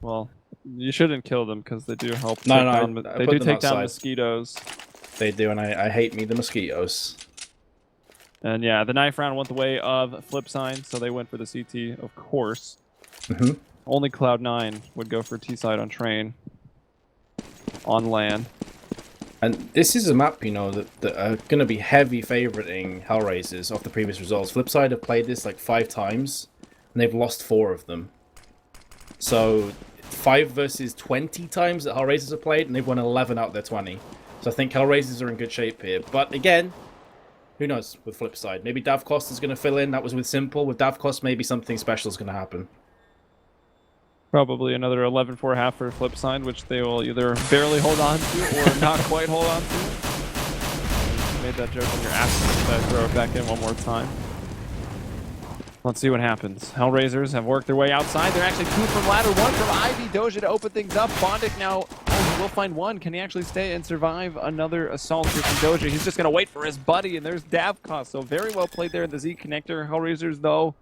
Well, you shouldn't kill them because they do help. No, take no, down, I they put do them take down outside. mosquitoes. They do, and I hate me the mosquitoes. And yeah, the knife round went the way of FlipSide, so they went for the CT, of course. Only Cloud9 would go for T-side on train. On land. And this is a map, you know, that are going to be heavy favoriting HellRaisers off the previous results. FlipSide have played this like 5 times, and they've lost 4 of them. So 5 versus 20 times that HellRaisers have played, and they've won 11 out of their 20. So I think HellRaisers are in good shape here. But again, who knows with FlipSide? Maybe Davcost is going to fill in. That was with Simple. With Davcost, maybe something special is going to happen. Probably another 11-4 half for FlipSide, which they will either barely hold on to or not quite hold on to. Made that joke in your absence, so I throw it back in one more time. Let's see what happens. HellRaisers have worked their way outside. They're actually 2 from ladder, 1 from Ivy. Doja to open things up. Bondic now, he will find 1. Can he actually stay and survive another assault here from Doja? He's just going to wait for his buddy, and there's Davcost. So very well played there in the Z connector. HellRaisers, though,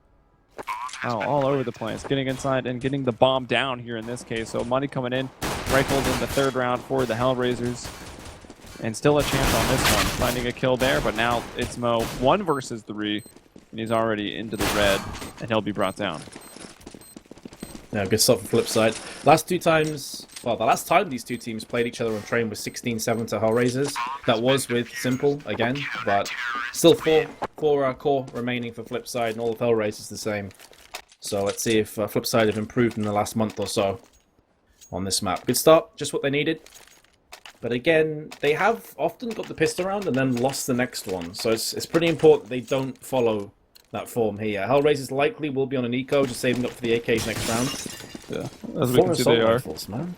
all over the place. Getting inside and getting the bomb down here in this case. So money coming in. Rifled in the 3rd round for the HellRaisers. And still a chance on this one. Finding a kill there, but now it's Mo 1 versus 3. And he's already into the red, and he'll be brought down. Yeah, good stuff for FlipSide. Last 2 times, well, the last time these 2 teams played each other on train was 16-7 to HellRaisers. That was with Simple again, but still 4 core remaining for FlipSide, and all of HellRaisers the same. So let's see if FlipSide have improved in the last month or so on this map. Good start, just what they needed. But again, they have often got the pistol round and then lost the next one. So it's pretty important they don't follow that form here. HellRaisers likely will be on an eco, just saving up for the AKs next round. Yeah, as we can see they are. Rifles, man.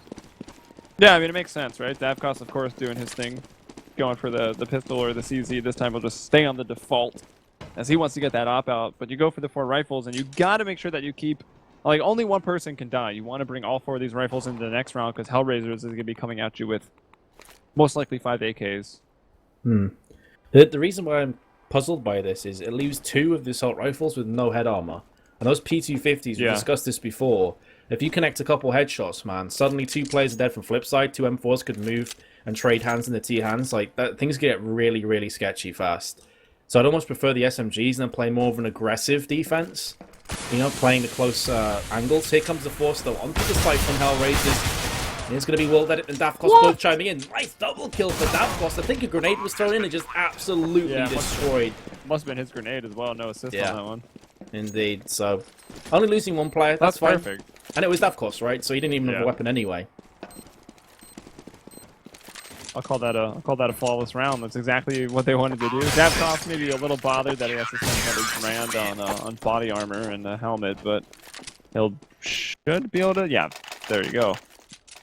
Yeah, I mean, it makes sense, right? Davcost, of course, doing his thing. Going for the pistol or the CZ. This time he'll just stay on the default, as he wants to get that op out. But you go for the 4 rifles, and you got to make sure that you keep... Like, only 1 person can die. You want to bring all 4 of these rifles into the next round, because HellRaisers is going to be coming at you with most likely 5 AKs. The reason why I'm puzzled by this is it leaves 2 of the assault rifles with no head armor. And those P250s, we discussed this before. If you connect a couple headshots, man, suddenly 2 players are dead from FlipSide. 2 M4s could move and trade hands in the T hands. Like, things get really, really sketchy fast. So I'd almost prefer the SMGs and then play more of an aggressive defense. You know, playing the close angles. Here comes the force, though, onto the site from HellRaisers. And it's going to be World Edit and Davcost both chiming in. Nice double kill for Davcost. I think a grenade was thrown in and just absolutely destroyed. Must have been his grenade as well. No assist on that one. Indeed. So, only losing 1 player. That's fine. Perfect. And it was Davcost, right? So he didn't even have a weapon anyway. I'll call that a flawless round. That's exactly what they wanted to do. Davcost maybe a little bothered that he has to spend 100 grand on body armor and a helmet, but should be able to. Yeah, there you go.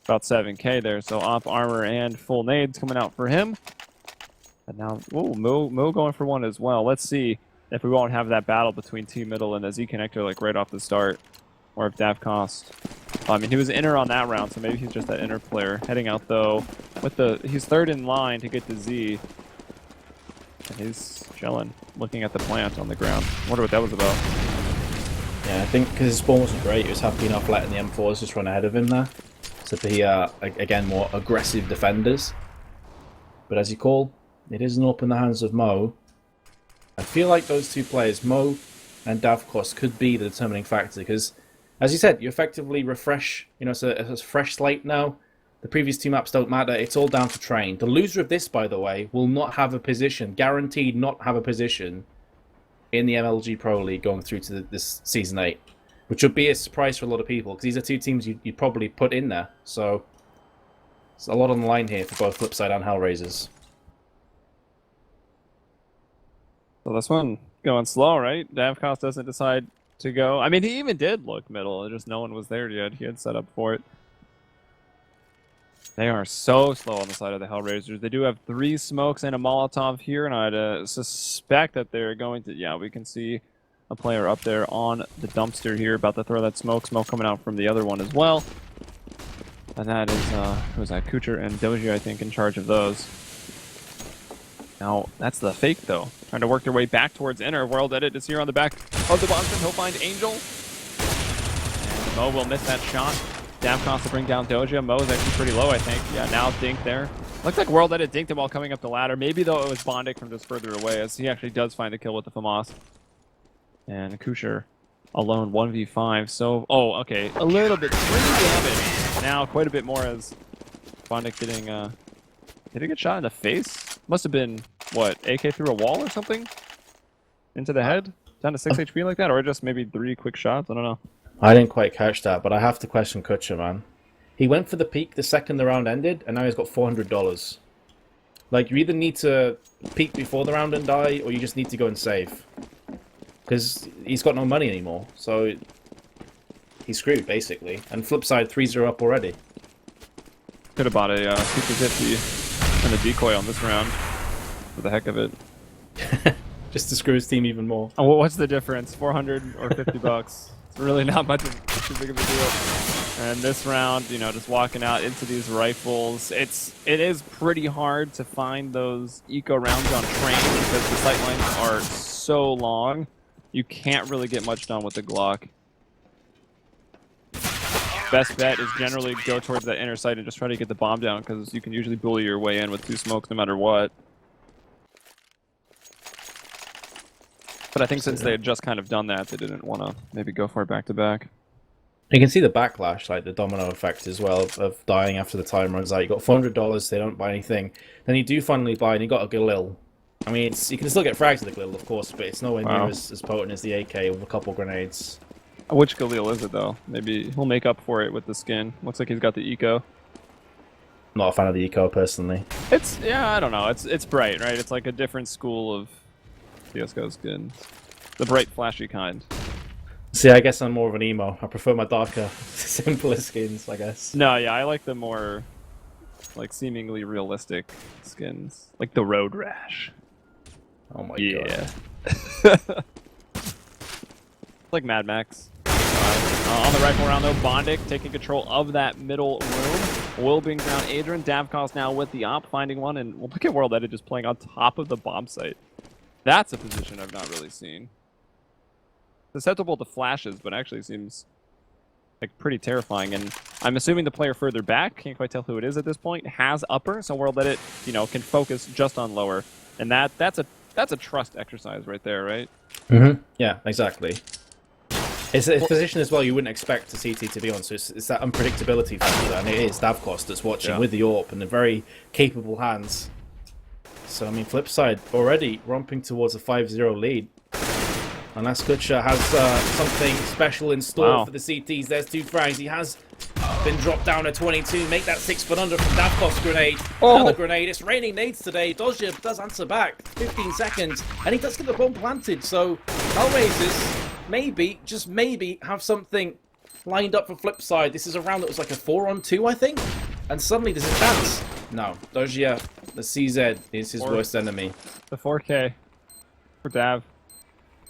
About 7k there. So op armor and full nades coming out for him. And now, Mo going for 1 as well. Let's see if we won't have that battle between T middle and the Z connector like right off the start, or if Davcost. I mean, he was inner on that round, so maybe he's just that inner player. Heading out though, with he's 3rd in line to get to Z. And he's chilling, looking at the plant on the ground. Wonder what that was about. Yeah, I think because his spawn wasn't great, he was happy enough letting the M4s just run ahead of him there. So be, again, more aggressive defenders. But as you call, it isn't up in the hands of Mo. I feel like those 2 players, Mo and Davcost, could be the determining factor. Because, as you said, you effectively refresh, you know, it's a fresh slate now. The previous 2 maps don't matter. It's all down to train. The loser of this, by the way, will not have a position, guaranteed not have a position in the MLG Pro League going through to this Season 8. Which would be a surprise for a lot of people, because these are 2 teams you'd probably put in there. So, there's a lot on the line here for both FlipSide and HellRaisers. So this one going slow, right? Davcost doesn't decide to go. I mean, he even did look middle. Just no one was there yet. He had set up for it. They are so slow on the side of the HellRaisers. They do have 3 smokes and a Molotov here, and I'd suspect that they're going to... Yeah, we can see a player up there on the dumpster here, about to throw that smoke. Smoke coming out from the other one as well. And that is, who was that? Kucher and Doji, I think, in charge of those. Now, that's the fake, though. Trying to work their way back towards inner. World Edit is here on the back of the box, and he'll find Angel. And Mo will miss that shot. Davkos to bring down Doja. Mo is actually pretty low, I think. Yeah, now Dink there. Looks like World Edit dinked him while coming up the ladder. Maybe, though, it was Bondic from just further away, as he actually does find the kill with the FAMAS. And Kusher alone, 1v5. So, oh, okay. A little bit. 3 damage. Now, quite a bit more as Bondic getting, did he get shot in the face? Must have been, what, AK through a wall or something? Into the head? Down to 6 HP like that? Or just maybe 3 quick shots? I don't know. I didn't quite catch that, but I have to question Kutcher, man. He went for the peak the second the round ended, and now he's got $400. Like, you either need to peak before the round and die, or you just need to go and save. Because he's got no money anymore, so he's screwed, basically. And FlipSid3s are up already. Could have bought a 50-50 and a decoy on this round for the heck of it. Just to screw his team even more. Oh, what's the difference? 400 or 50 bucks? It's really not much too big of a deal. And this round, you know, just walking out into these rifles, it is pretty hard to find those eco rounds on train because the sight lines are so long. You can't really get much done with the Glock. Best bet is generally go towards that inner sight and just try to get the bomb down because you can usually bully your way in with 2 smokes no matter what. But I think since they had just kind of done that, they didn't want to maybe go for it back to back. You can see the backlash, like the domino effect as well, of dying after the time runs out. You got $400, they don't buy anything. Then you do finally buy, and you got a Galil. I mean, you can still get frags with the Galil, of course, but it's nowhere near as potent as the AK with a couple grenades. Which Galil is it, though? Maybe he'll make up for it with the skin. Looks like he's got the eco. Not a fan of the eco, personally. It's, yeah, I don't know. It's bright, right? It's like a different school of CSGO skins. The bright, flashy kind. See, I guess I'm more of an emo. I prefer my darker, simpler skins, I guess. No, yeah, I like the more, like, seemingly realistic skins. Like the Road Rash. Oh my god. Like Mad Max. On the rifle round, though, Bondic taking control of that middle room. Will brings down Adrian. Davkos now with the op, finding one. And look at World Edit just playing on top of the bomb site. That's a position I've not really seen. Susceptible to flashes, but actually seems like pretty terrifying. And I'm assuming the player further back, can't quite tell who it is at this point, has upper, so World Edit, you know, can focus just on lower. And that's a trust exercise right there, right? Mm-hmm. Yeah, exactly. It's a position as well you wouldn't expect a CT to be on, so it's that unpredictability factor, and it is Davkos that's watching with the AWP and the very capable hands. So, I mean, FlipSid already romping towards a 5-0 lead. Unless Kutcher has something special in store for the CTs. There's 2 frags. He has been dropped down to 22. Make that 6 foot under from Davkos grenade. Another grenade. It's raining nades today. Dozja does answer back. 15 seconds. And he does get the bomb planted. So HellRaisers maybe, just maybe, have something lined up for FlipSid. This is a round that was like a 4-on-2, I think. And suddenly there's a chance. No. Dozja, the CZ, is his worst enemy. The 4K for Dav.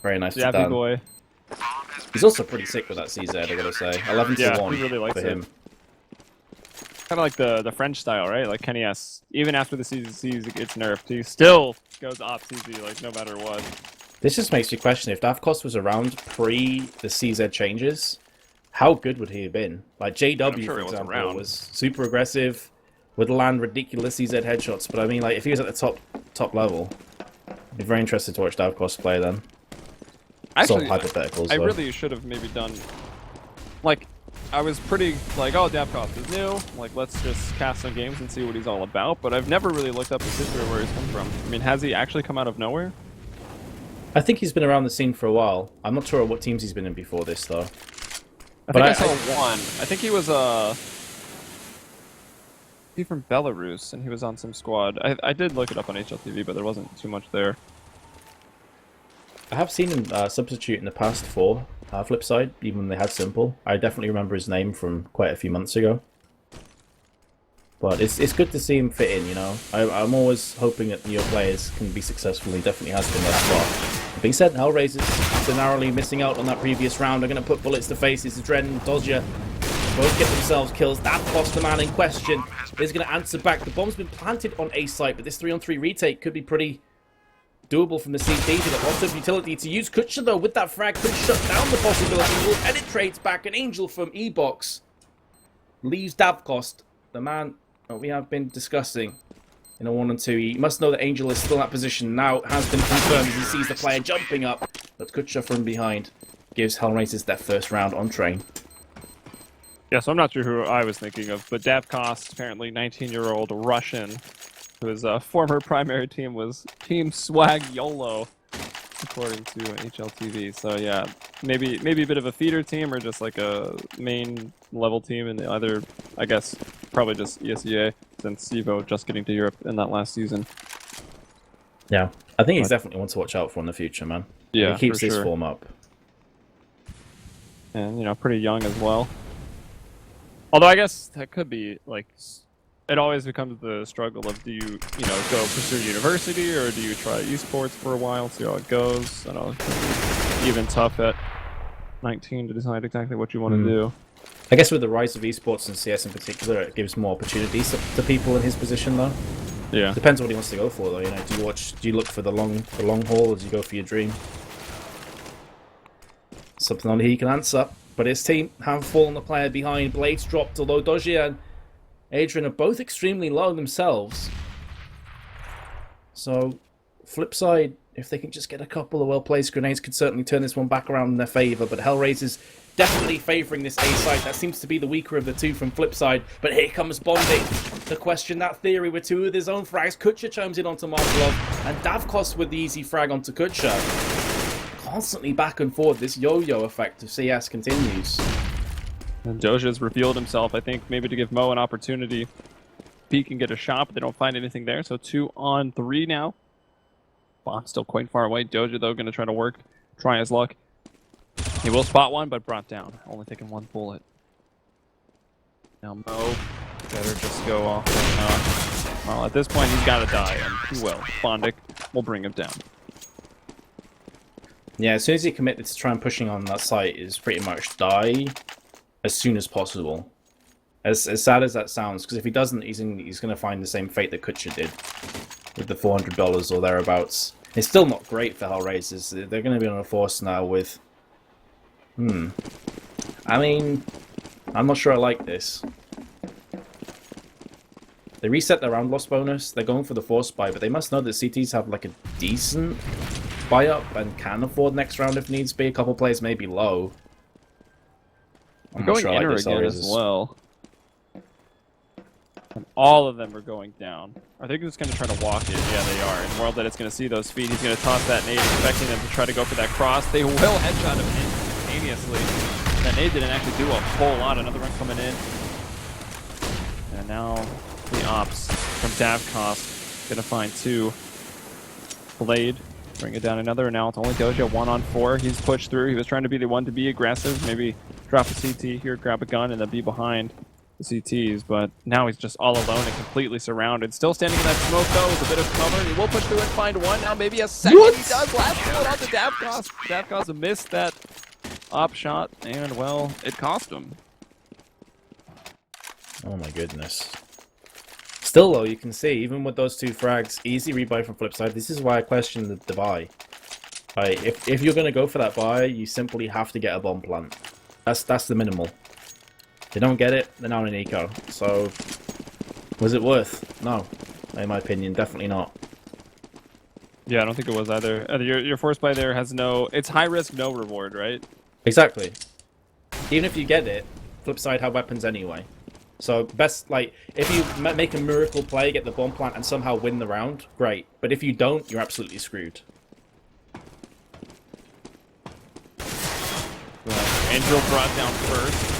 Very nice Davy done. boy. He's also pretty sick with that CZ, I gotta say. 11 to 1 he really likes for him. Kind of like the French style, right? Like Kenny S. Even after the season gets nerfed, he still goes op CZ, like no matter what. This just makes you question if Davkos was around pre the CZ changes, how good would he have been? Like JW, for example, was super aggressive, would land ridiculous CZ headshots. But I mean, like if he was at the top level, I'd be very interested to watch Davkos play then. Actually, hypotheticals, I really should have maybe done, like, I was pretty, like, oh, Davkos is new, like, let's just cast some games and see what he's all about, but I've never really looked up his history or where he's come from. I mean, has he actually come out of nowhere? I think he's been around the scene for a while. I'm not sure what teams he's been in before this, though. I saw one. I think he was, he from Belarus, and he was on some squad. I did look it up on HLTV, but there wasn't too much there. I have seen him substitute in the past for FlipSid, even when they had Simple. I definitely remember his name from quite a few months ago. But it's good to see him fit in, you know. I'm always hoping that newer players can be successful. He definitely has been thus far. That being said, HellRaisers, after narrowly missing out on that previous round, are going to put bullets to faces. Dren and Dozja both get themselves kills. Davkos, the man in question, is going to answer back. The bomb's been planted on A site, but this 3-on-3 retake could be pretty doable from the CT. They got lots of utility to use. Kutcher, though, with that frag, could shut down the possibility. Will Edit trades back an Angel from E-Box. leaves Davkost, the man that we have been discussing in a 1 and 2. He must know that Angel is still in that position. Now it has been confirmed as he sees the player jumping up. But Kutcher from behind gives HellRaisers their first round on train. Yeah, so I'm not sure who I was thinking of, but Davkost, apparently 19-year-old Russian, whose former primary team was Team Swag YOLO, according to HLTV. So yeah, maybe a bit of a feeder team or just like a main level team in the other, I guess, probably just ESEA, since CEVO just getting to Europe in that last season. Yeah, I think he's definitely one to watch out for in the future, man. Yeah, he keeps for his sure. form up. And, you know, pretty young as well. Although I guess that could be, like, it always becomes the struggle of do you know, go pursue university or do you try esports for a while, see how it goes. I don't know, it's even tough at 19 to decide exactly what you want to do. I guess with the rise of esports and CS in particular, it gives more opportunities to people in his position, though. Yeah. Depends on what he wants to go for, though. You know, do you look for the long haul, or do you go for your dream? Something only he can answer. But his team have fallen the player behind. Blades dropped, although Doji and Adrian are both extremely low themselves. So, FlipSid, if they can just get a couple of well-placed grenades, could certainly turn this one back around in their favour. But HellRaisers definitely favouring this A side. That seems to be the weaker of the two from FlipSid. But here comes Bonding to question that theory with two of his own frags. Kutcher chimes in onto Markelov, and Davkost with the easy frag onto Kutcher. Constantly back and forth, this yo-yo effect of CS continues. And Doja's revealed himself, I think, maybe to give Mo an opportunity. P can get a shot, but they don't find anything there, so 2 on 3 now. Bomb's still quite far away. Doja, though, going to try to try his luck. He will spot one, but brought down. Only taking 1 bullet. Now Mo better just go off. Well, at this point, he's got to die, and he will. Bondic will bring him down. Yeah, as soon as he committed to try and pushing on that site, is pretty much die as soon as possible. As sad as that sounds, because if he doesn't, he's going to find the same fate that Kutcher did with the $400 or thereabouts. It's still not great for HellRaisers. They're going to be on a force now with... I mean, I'm not sure I like this. They reset their round loss bonus. They're going for the force buy, but they must know that CTs have like a decent buy up and can afford next round if needs be. A couple plays may be low. I'm not sure I like this again as well. And all of them are going down. Are they just going to try to walk it? Yeah, they are. In World that it's going to see those feet. He's going to toss that nade, expecting them to try to go for that cross. They will headshot him instantaneously. That nade didn't actually do a whole lot. Another run coming in. And now the ops from Davkost going to find 2. Blade. Bring it down another, and now it's only Doja 1 on 4. He's pushed through. He was trying to be the one to be aggressive, maybe drop a CT here, grab a gun, and then be behind the CTs. But now he's just all alone and completely surrounded. Still standing in that smoke, though, with a bit of cover. He will push through and find 1. Now maybe a second. What? He does. Last bullet on to Davkost. Davkost missed that op shot, and, well, it cost him. Oh my goodness. Still, though, you can see, even with those 2 frags, easy rebuy from FlipSid. This is why I question the buy. Right, if you're going to go for that buy, you simply have to get a bomb plant. That's the minimal. If they don't get it, they're not an eco. So, was it worth? No. In my opinion, definitely not. Yeah, I don't think it was either. Your force buy there has no... It's high risk, no reward, right? Exactly. Even if you get it, FlipSid have weapons anyway. So, best, like, if you make a miracle play, get the bomb plant, and somehow win the round, great. But if you don't, you're absolutely screwed. Angel brought down first.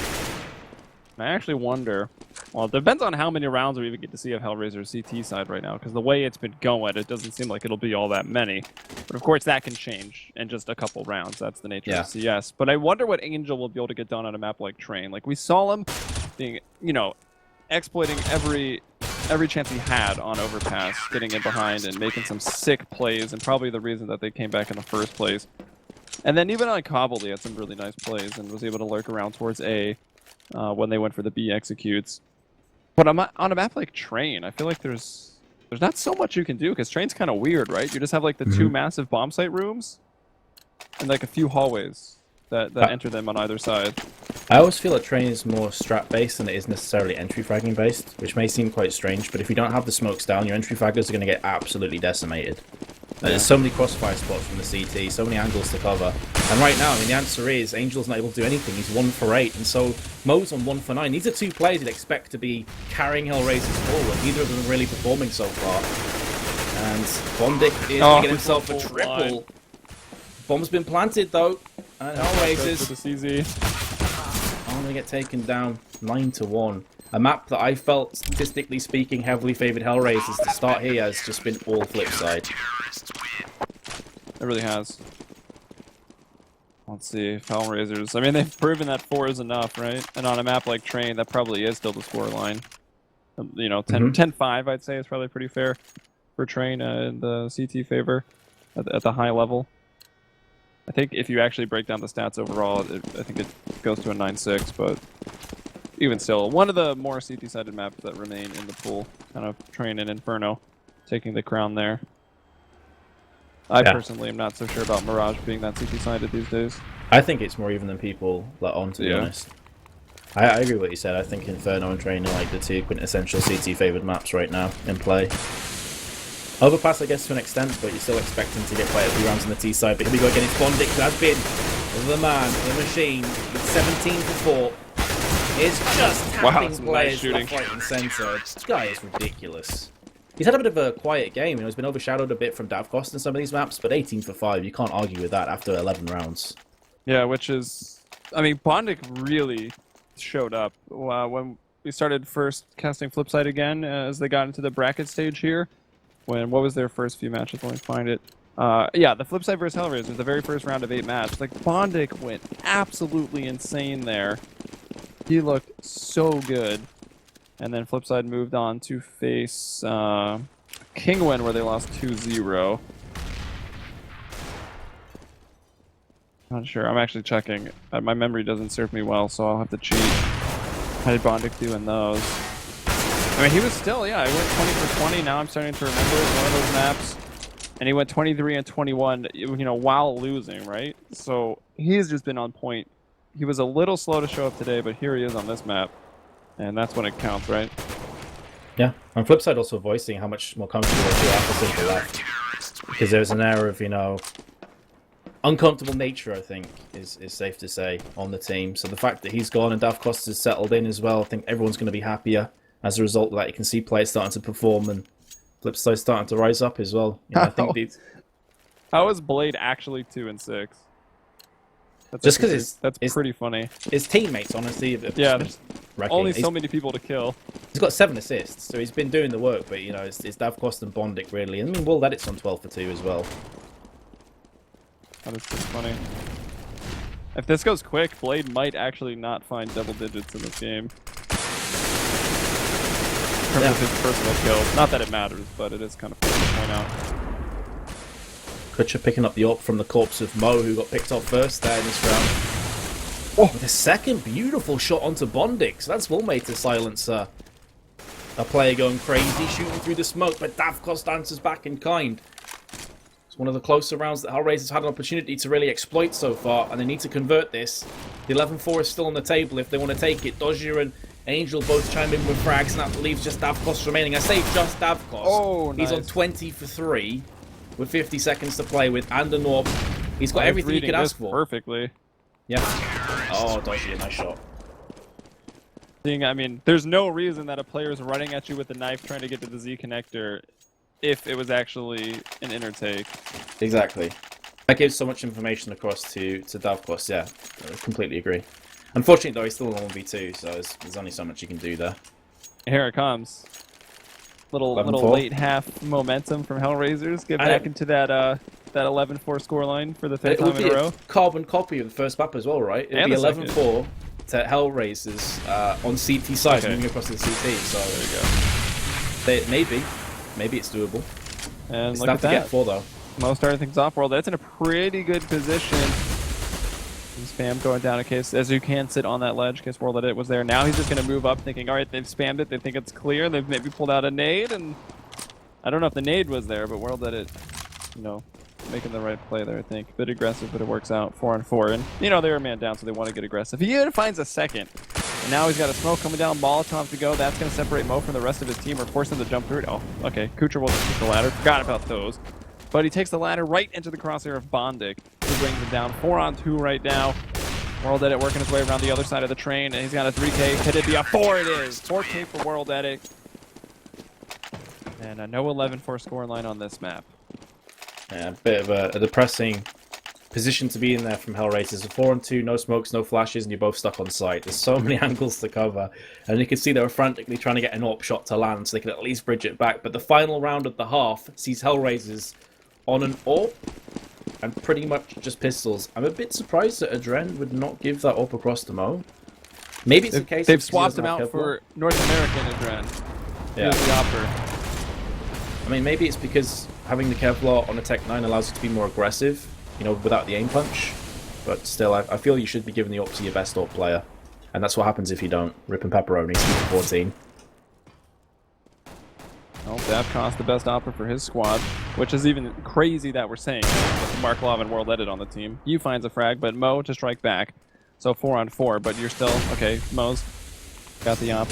I actually wonder... Well, it depends on how many rounds we even get to see of HellRaiser's CT side right now, because the way it's been going, it doesn't seem like it'll be all that many. But of course, that can change in just a couple rounds. That's the nature of CS. But I wonder what Angel will be able to get done on a map like Train. Like, we saw him being, you know, exploiting every chance he had on Overpass, getting in behind and making some sick plays, and probably the reason that they came back in the first place. And then even on Cobbled, he had some really nice plays and was able to lurk around towards A when they went for the B executes. But on a map like Train, I feel like there's not so much you can do, because Train's kind of weird, right? You just have like the 2 massive bomb site rooms and like a few hallways that enter them on either side. I always feel that train is more strat based than it is necessarily entry fragging based, which may seem quite strange, but if you don't have the smokes down, your entry fraggers are going to get absolutely decimated. There's so many crossfire spots from the CT, so many angles to cover. And right now, I mean, the answer is Angel's not able to do anything. He's 1 for 8, and so Mo's on 1 for 9. These are two players you'd expect to be carrying HellRaisers forward. Neither of them are really performing so far. And Bondic is going to get himself a triple. Bomb's been planted, though. And HellRaisers are going to get taken down 9-1. A map that I felt, statistically speaking, heavily favoured HellRaisers to start here has just been all FlipSid. It really has. Let's see if HellRaisers... I mean, they've proven that 4 is enough, right? And on a map like Train, that probably is still the score line. You know, 10-5, I'd say, is probably pretty fair for Train in the CT favor at the high level. I think if you actually break down the stats overall, I think it goes to a 9-6, but even still, one of the more CT-sided maps that remain in the pool, kind of Train and Inferno taking the crown there. I personally am not so sure about Mirage being that CT-sided these days. I think it's more even than people let on, to be honest. I agree with what you said. I think Inferno and Train are like the two quintessential CT-favoured maps right now in play. Overpass, I guess, to an extent, but you're still expecting to get quite a few rounds on the T side. But here we go again. It's Bondic who has been the man, the machine, with 17 for 4. Is just tapping players left, right, and centre. This guy is ridiculous. He's had a bit of a quiet game. You know, he's been overshadowed a bit from Davcost in some of these maps, but 18 for 5, you can't argue with that after 11 rounds. Yeah, which is... I mean, Bondic really showed up when we started first casting FlipSid again as they got into the bracket stage here. What was their first few matches? Let me find it. Yeah, the FlipSid versus HellRaisers, the very first round of 8 matches. Like, Bondic went absolutely insane there. He looked so good. And then FlipSid moved on to face Kingwin, where they lost 2-0. Not sure. I'm actually checking. My memory doesn't serve me well, so I'll have to cheat. How did Bondic do in those? I mean, he was still, yeah, he went 20 for 20. Now I'm starting to remember one of those maps. And he went 23 and 21, you know, while losing, right? So he's just been on point. He was a little slow to show up today, but here he is on this map. And that's when it counts, right? Yeah. On FlipSid also voicing how much more comfortable they feel after Simple left. Because there's an air of, you know, uncomfortable nature, I think, is safe to say, on the team. So the fact that he's gone and Davcost has settled in as well, I think everyone's going to be happier. As a result of that, you can see players starting to perform and FlipSid starting to rise up as well. You know, I think these... How is Blade actually 2-6? That's just because that's pretty funny. His teammates, honestly, yeah, there's only so many people to kill. He's got 7 assists, so he's been doing the work. But you know, it's Davcost and Bondic really. I mean, Will Leddit's on 12 for 2 as well. That is pretty funny. If this goes quick, Blade might actually not find double digits in this game. In terms of his personal kills. Not that it matters, but it is kind of funny to point out. Kutcher picking up the AWP from the corpse of Mo, who got picked off first there in this round. Oh, with a second beautiful shot onto Bondic. So that's Will made to silence a player going crazy, shooting through the smoke, but Davcost answers back in kind. It's one of the closer rounds that HellRaisers had an opportunity to really exploit so far, and they need to convert this. The 11-4 is still on the table if they want to take it. Dodger and Angel both chime in with frags, and that leaves just Davcost remaining. I say just Davcost. Oh, nice. He's on 20 for 3 with 50 seconds to play with and an AWP. He's got everything he could ask for. Perfectly. Yeah. Oh, Dodger, nice shot. I mean, there's no reason that a player is running at you with a knife trying to get to the Z connector if it was actually an inner take. Exactly. That gives so much information across to Davcost, yeah. I completely agree. Unfortunately, though, he's still on 1v2, so there's only so much you can do there. Here it comes. Little late half momentum from HellRaisers. Get back into that 11-4 scoreline for the 5th time in a row. It would be a carbon copy of the first map as well, right? It would be 11-4 to HellRaisers on CT side, moving across to the CT. So there you go. Maybe it's doable. And it's look at that. To get 4 though. Mo starting things off. World, that's in a pretty good position. Spam going down in case, as you can sit on that ledge, in case World Edit was there. Now he's just going to move up thinking, alright, they've spammed it, they think it's clear, they've maybe pulled out a nade, and I don't know if the nade was there, but World Edit, you know, making the right play there, I think. A bit aggressive, but it works out. 4-on-4. And, you know, they were man down, so they want to get aggressive. He even finds a second. And now he's got a smoke coming down, Molotov to go. That's going to separate Mo from the rest of his team or force him to jump through it. Oh, okay. Kucher will just take the ladder. Forgot about those. But he takes the ladder right into the crosshair of Bondic, who brings him down. 4-on-2 right now. World Edit working his way around the other side of the train, and he's got a 3K. Hit it be a 4 it is. 4K for World Edit. And no 11-4 score line on this map. Yeah, a bit of a depressing position to be in there from HellRaisers. A 4-on-2, no smokes, no flashes, and you're both stuck on site. There's so many angles to cover. And you can see they were frantically trying to get an AWP shot to land so they could at least bridge it back. But the final round of the half sees HellRaisers on an AWP and pretty much just pistols. I'm a bit surprised that Adren would not give that AWP across to Mo. Maybe it's the case they've swapped him out for North American Adren. Yeah. Here's the offer. I mean, maybe it's because having the Kevlar on a Tech 9 allows you to be more aggressive, you know, without the aim punch. But still, I feel you should be giving the AWP to your best AWP player. And that's what happens if you don't. Rip and pepperoni, 14. Well, Davkos the best opera for his squad, which is even crazy that we're saying with Marklov and World Edit on the team. You finds a frag, but Mo to strike back. So 4-on-4, but you're still, okay, Mo's got the op,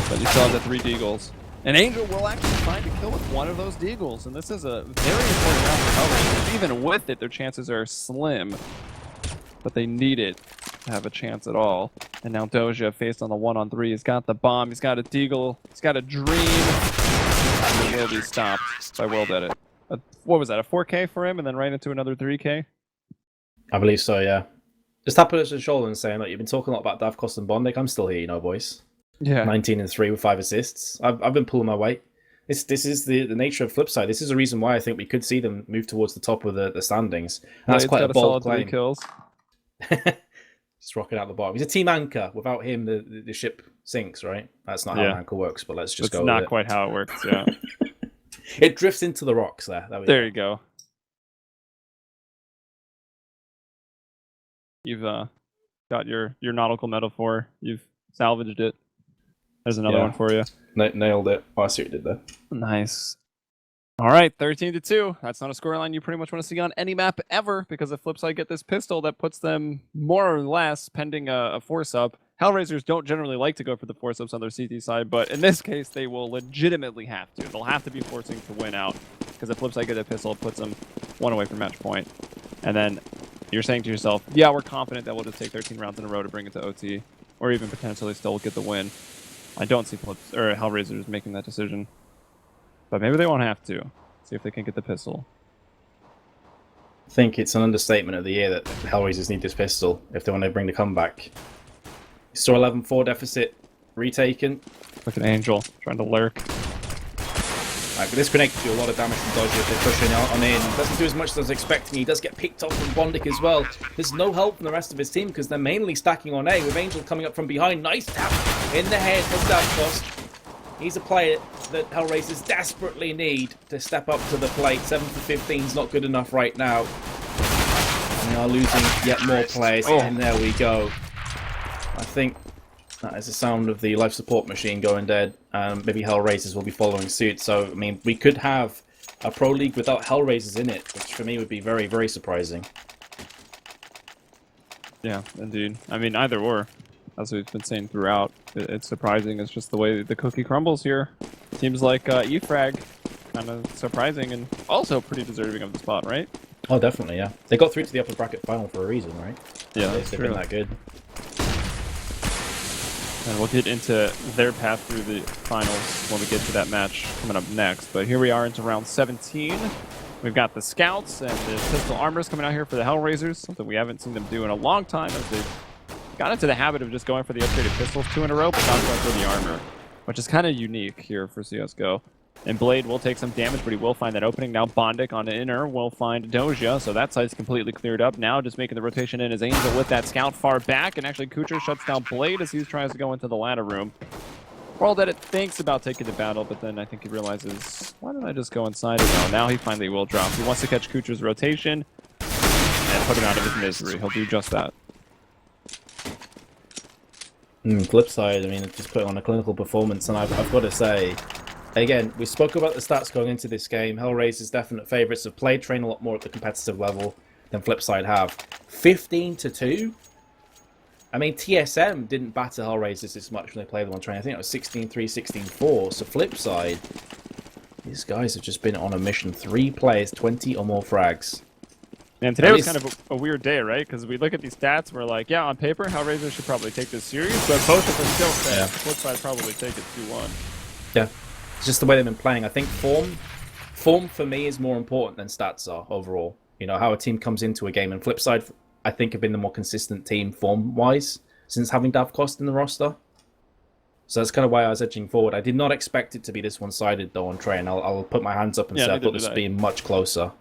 but you still have the 3 deagles. And Angel will actually find a kill with one of those deagles, and this is a very important round for HellRaisers. Even with it, their chances are slim, but they need it to have a chance at all. And now Doja, faced on the 1-on-3, he's got the bomb, he's got a deagle, he's got a dream, and it will be stopped by World Edit. What was that, a 4K for him, and then right into another 3K? I believe so, yeah. Just tapping us on the shoulder and saying, look, you've been talking a lot about Davkos and Bondic. I'm still here, you know, boys. Yeah. 19-3 with 5 assists. I've been pulling my weight. This is the nature of FlipSid. This is a reason why I think we could see them move towards the top of the standings. And that's quite a bold claim. 3 kills. Just rocking out the bottom. He's a team anchor. Without him, the ship sinks, right? That's not how an anchor works, but let's just go with it. That's not quite how it works, yeah. It drifts into the rocks there. There you go. You've got your nautical metaphor. You've salvaged it. There's another one for you. Nailed it. Oh, I see what you did there. Nice. All right, 13-2. That's not a scoreline you pretty much want to see on any map ever, because if FlipSid get this pistol, that puts them more or less pending a force-up. HellRaisers don't generally like to go for the force-ups on their CT side, but in this case, they will legitimately have to. They'll have to be forcing to win out, because if FlipSid get a pistol, it puts them 1 away from match point. And then you're saying to yourself, yeah, we're confident that we'll just take 13 rounds in a row to bring it to OT, or even potentially still get the win. I don't see HellRaisers making that decision. But maybe they won't have to. See if they can get the pistol. I think it's an understatement of the year that HellRaisers need this pistol if they want to bring the comeback. Saw 11-4 deficit retaken. Like an angel trying to lurk. This grenade could do a lot of damage from Dodger if they're pushing on in. Doesn't do as much as I was expecting. He does get picked off from Bondic as well. There's no help from the rest of his team because they're mainly stacking on A, with Angel coming up from behind. Nice tap in the head for Davkos. He's a player that HellRaisers desperately need to step up to the plate. 7 for 15 is not good enough right now. And they are losing yet more players. Oh. And there we go. I think that is the sound of the life support machine going dead. Maybe HellRaisers will be following suit. So, I mean, we could have a Pro League without HellRaisers in it, which for me would be very, very surprising. Yeah, indeed. I mean, either or. As we've been saying throughout, it's surprising. It's just the way the cookie crumbles here. Seems like EFrag, kind of surprising and also pretty deserving of the spot, right? Oh, definitely, yeah. They got through to the upper bracket final for a reason, right? Yeah, they've been that good. And we'll get into their path through the finals when we get to that match coming up next. But here we are into round 17. We've got the scouts and the pistol armors coming out here for the HellRaisers, something we haven't seen them do in a long time, as they've got into the habit of just going for the upgraded pistols 2 in a row, but not going for the armor, which is kind of unique here for CSGO. And Blade will take some damage, but he will find that opening. Now Bondic on the inner will find Doja, so that side's completely cleared up. Now just making the rotation in is Angel with that scout far back, and actually Kucher shuts down Blade as he tries to go into the ladder room. World Edit thinks about taking the battle, but then I think he realizes, why don't I just go inside? No, now he finally will drop. He wants to catch Kucher's rotation and put him out of his misery. He'll do just that. FlipSid, I mean, just put on a clinical performance, and I've got to say, Again, we spoke about the stats going into this game. HellRaisers definite favourites, have played train a lot more at the competitive level than FlipSide have. 15-2? I mean, TSM didn't batter HellRaisers this much when they played them on train. I think it was 16-3, 16-4. So FlipSide, these guys have just been on a mission. 3 players, 20 or more frags. And today was kind of a weird day, right? Because we look at these stats, we're like, yeah, on paper, HellRaisers should probably take this series, but both of them still say FlipSide probably take it 2-1. Yeah, it's just the way they've been playing. I think form for me is more important than stats are overall. You know, how a team comes into a game. And FlipSide, I think, have been the more consistent team form-wise since having Davcost in the roster. So that's kind of why I was edging forward. I did not expect it to be this one-sided, though, on train. I'll put my hands up and say I thought this would be much closer.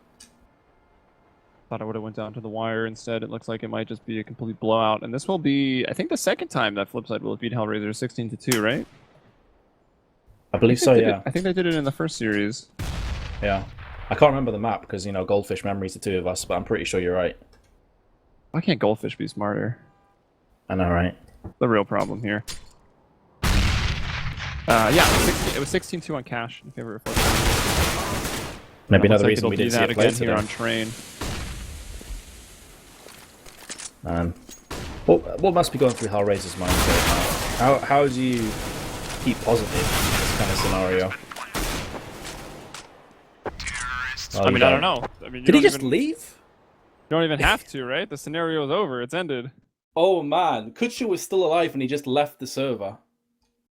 Thought I would have went down to the wire instead. It looks like it might just be a complete blowout. And this will be, I think, the second time that FlipSide will have beat HellRaisers 16-2, right? I believe so, yeah. I think they did it in the first series. Yeah. I can't remember the map because, you know, Goldfish memories, the two of us, but I'm pretty sure you're right. Why can't Goldfish be smarter? I know, right? The real problem here. Yeah, it was 16-2 on cash in favor of FlipSide. Maybe another reason we didn't see it play here on train. What must be going through HellRaisers' mind right now? How do you keep positive in this kind of scenario? Oh, I mean, I don't know. I mean, did he just leave? You don't even have to, right? The scenario is over. It's ended. Oh man, Kutcher was still alive and he just left the server.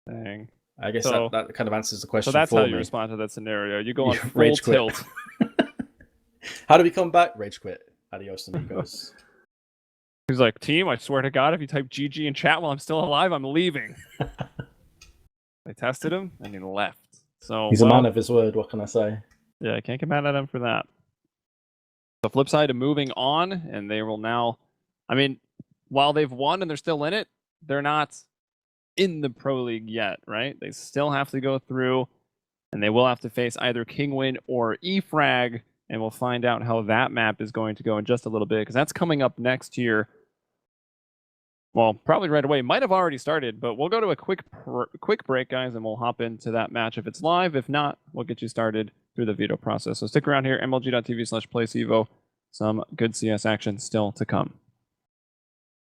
Dang. I guess that kind of answers the question. So that's for how me. you respond to that scenario. You go on full rage quit. tilt. How do we come back? Rage quit. Adios, amigos. He's like, team, I swear to God, if you type GG in chat while I'm still alive, I'm leaving. They tested him, and he left. So he's a man of his word, what can I say? Yeah, I can't get mad at him for that. The flip side of moving on, and they will now... I mean, while they've won and they're still in it, they're not in the Pro League yet, right? They still have to go through, and they will have to face either Kingwin or eFrag, and we'll find out how that map is going to go in just a little bit, because that's coming up next year. Well, probably right away. Might have already started, but we'll go to a quick break, guys, and we'll hop into that match if it's live. If not, we'll get you started through the veto process. So stick around here, mlg.tv/playcevo. Some good CS action still to come.